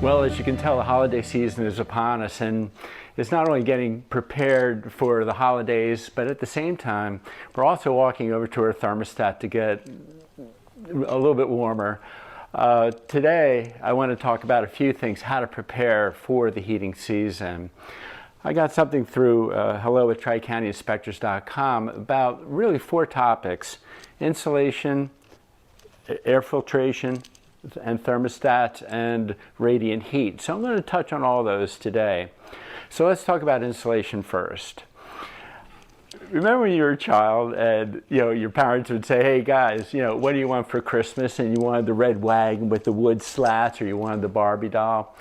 Well, as you can tell, the holiday season is upon us, and it's not only getting prepared for the holidays, but at the same time, we're also walking over to our thermostat to get a little bit warmer. Today, I want to talk about a few things, how to prepare for the heating season. I got something through hello@tri-county-inspectors.com about really 4 topics: insulation, air filtration, and thermostat, and radiant heat. So I'm going to touch on all those today. So let's talk about insulation first. Remember when you were a child and your parents would say, "Hey guys, what do you want for Christmas?" And you wanted the red wagon with the wood slats, or you wanted the Barbie doll.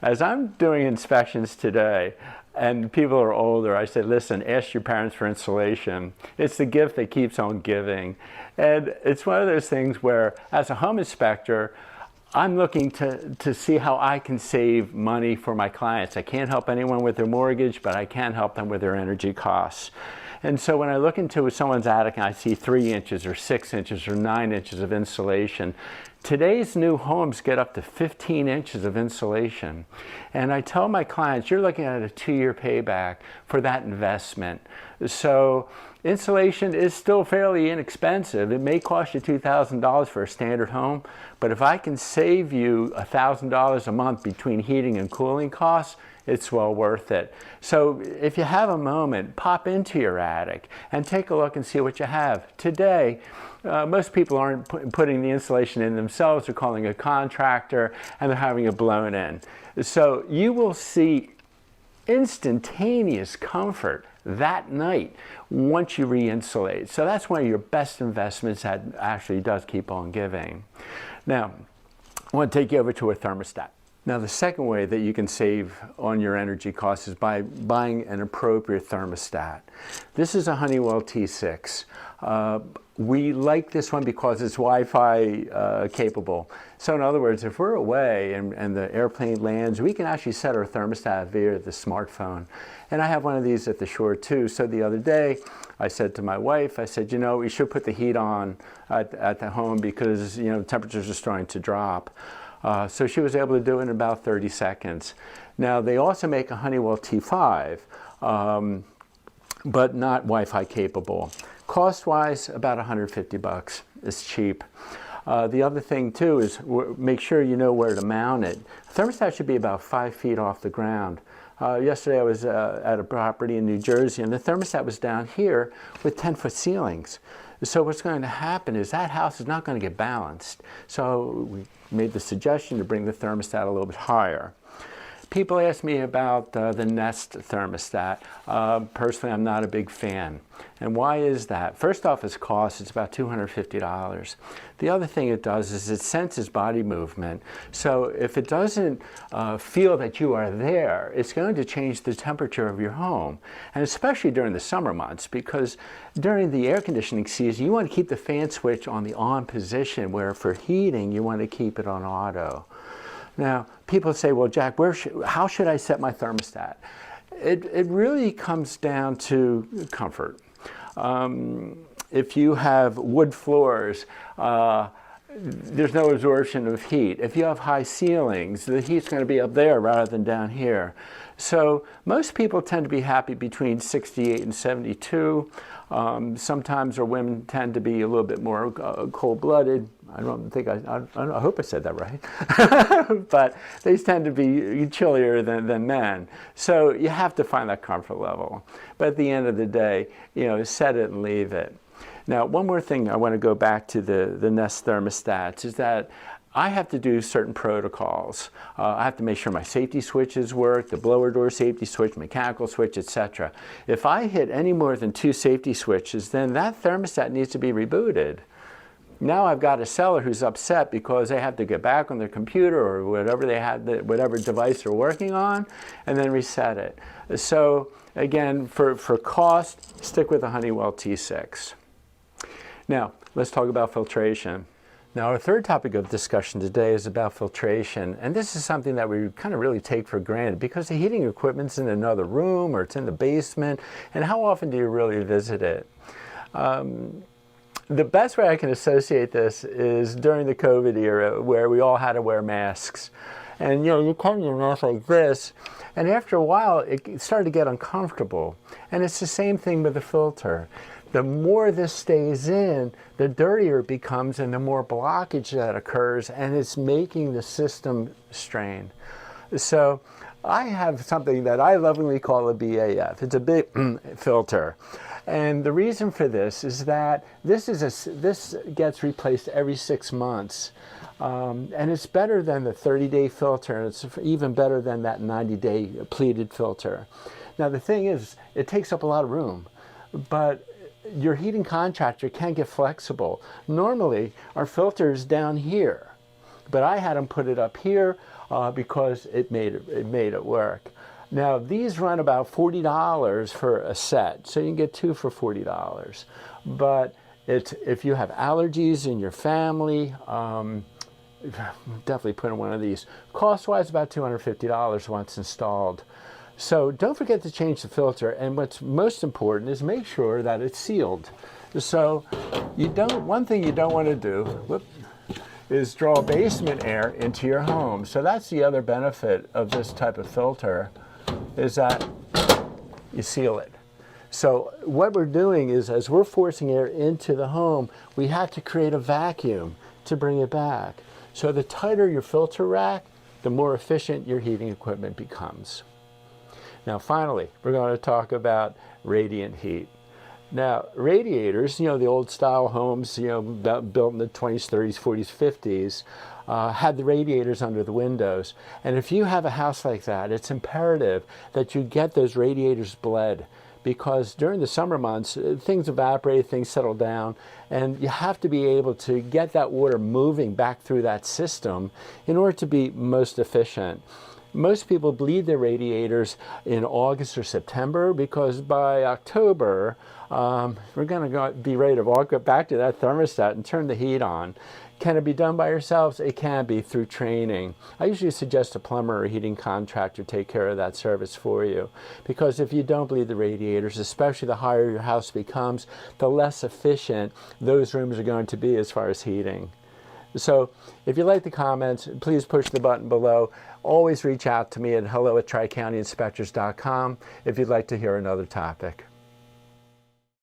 As I'm doing inspections today, and people are older, I say, listen, ask your parents for insulation. It's the gift that keeps on giving. And it's one of those things where, as a home inspector, I'm looking to see how I can save money for my clients. I can't help anyone with their mortgage, but I can help them with their energy costs. And so when I look into someone's attic and I see 3 inches or 6 inches or 9 inches of insulation, today's new homes get up to 15 inches of insulation. And I tell my clients, you're looking at a 2-year payback for that investment. So insulation is still fairly inexpensive. It may cost you $2,000 for a standard home, but if I can save you $1,000 a month between heating and cooling costs, it's well worth it. So if you have a moment, pop into your attic and take a look and see what you have. Today, most people aren't putting the insulation in themselves. They're calling a contractor and they're having it blown in. So you will see instantaneous comfort that night once you re-insulate. So that's one of your best investments that actually does keep on giving. Now, I want to take you over to a thermostat. Now, the second way that you can save on your energy costs is by buying an appropriate thermostat. This is a Honeywell T6. We like this one because it's Wi-Fi capable. So in other words, if we're away and the airplane lands, we can actually set our thermostat via the smartphone. And I have one of these at the shore too. So the other day, I said to my wife, I said, we should put the heat on at the home because temperatures are starting to drop. So she was able to do it in about 30 seconds. Now, they also make a Honeywell T5, but not Wi-Fi capable. Cost-wise, about $150. It's cheap. The other thing, too, is make sure you know where to mount it. The thermostat should be about 5 feet off the ground. Yesterday, I was at a property in New Jersey, and the thermostat was down here with 10-foot ceilings. So what's going to happen is that house is not going to get balanced. So we made the suggestion to bring the thermostat a little bit higher. People ask me about the Nest thermostat. Personally, I'm not a big fan. And why is that? First off, its cost, it's about $250. The other thing it does is it senses body movement. So if it doesn't feel that you are there, it's going to change the temperature of your home. And especially during the summer months, because during the air conditioning season, you want to keep the fan switch on the on position, where for heating, you want to keep it on auto. Now, people say, well, Jack, how should I set my thermostat? It really comes down to comfort. If you have wood floors, there's no absorption of heat. If you have high ceilings, the heat's going to be up there rather than down here. So most people tend to be happy between 68 and 72. Sometimes our women tend to be a little bit more cold-blooded. I hope I said that right. But they tend to be chillier than men. So you have to find that comfort level. But at the end of the day, set it and leave it. Now, one more thing I want to go back to the Nest thermostats is that I have to do certain protocols. I have to make sure my safety switches work, the blower door safety switch, mechanical switch, etc. If I hit any more than 2 safety switches, then that thermostat needs to be rebooted. Now I've got a seller who's upset because they have to get back on their computer or whatever they had, whatever device they're working on, and then reset it. So again, for cost, stick with the Honeywell T6. Now, let's talk about filtration. Now, our third topic of discussion today is about filtration, and this is something that we kind of really take for granted because the heating equipment's in another room or it's in the basement, and how often do you really visit it? The best way I can associate this is during the COVID era, where we all had to wear masks. And you cover your mouth like this, and after a while it started to get uncomfortable. And it's the same thing with the filter. The more this stays in, the dirtier it becomes and the more blockage that occurs, and it's making the system strain. So I have something that I lovingly call a BAF. It's a big filter. And the reason for this is that this gets replaced every 6 months. And it's better than the 30-day filter, and it's even better than that 90-day pleated filter. Now the thing is, it takes up a lot of room, but your heating contractor can get flexible. Normally, our filter is down here, but I had them put it up here because it made it work. Now these run about $40 for a set, so you can get 2 for $40. But if you have allergies in your family, definitely put in one of these. Cost-wise, about $250 once installed. So don't forget to change the filter, and what's most important is make sure that it's sealed. So one thing you don't want to do is draw basement air into your home. So that's the other benefit of this type of filter, is that you seal it. So what we're doing is, as we're forcing air into the home, we have to create a vacuum to bring it back. So the tighter your filter rack, the more efficient your heating equipment becomes. Now finally, we're going to talk about radiant heat. Now radiators, the old style homes, built in the 20s, 30s, 40s, 50s, had the radiators under the windows. And if you have a house like that, it's imperative that you get those radiators bled, because during the summer months, things evaporate, things settle down, and you have to be able to get that water moving back through that system in order to be most efficient. Most people bleed their radiators in August or September, because by October, we're going to be ready to walk back to that thermostat and turn the heat on. Can it be done by yourselves? It can be through training. I usually suggest a plumber or a heating contractor take care of that service for you, because if you don't bleed the radiators, especially the higher your house becomes, the less efficient those rooms are going to be as far as heating. So if you like the comments, please push the button below. Always reach out to me at hello@tricountyinspectors.com if you'd like to hear another topic.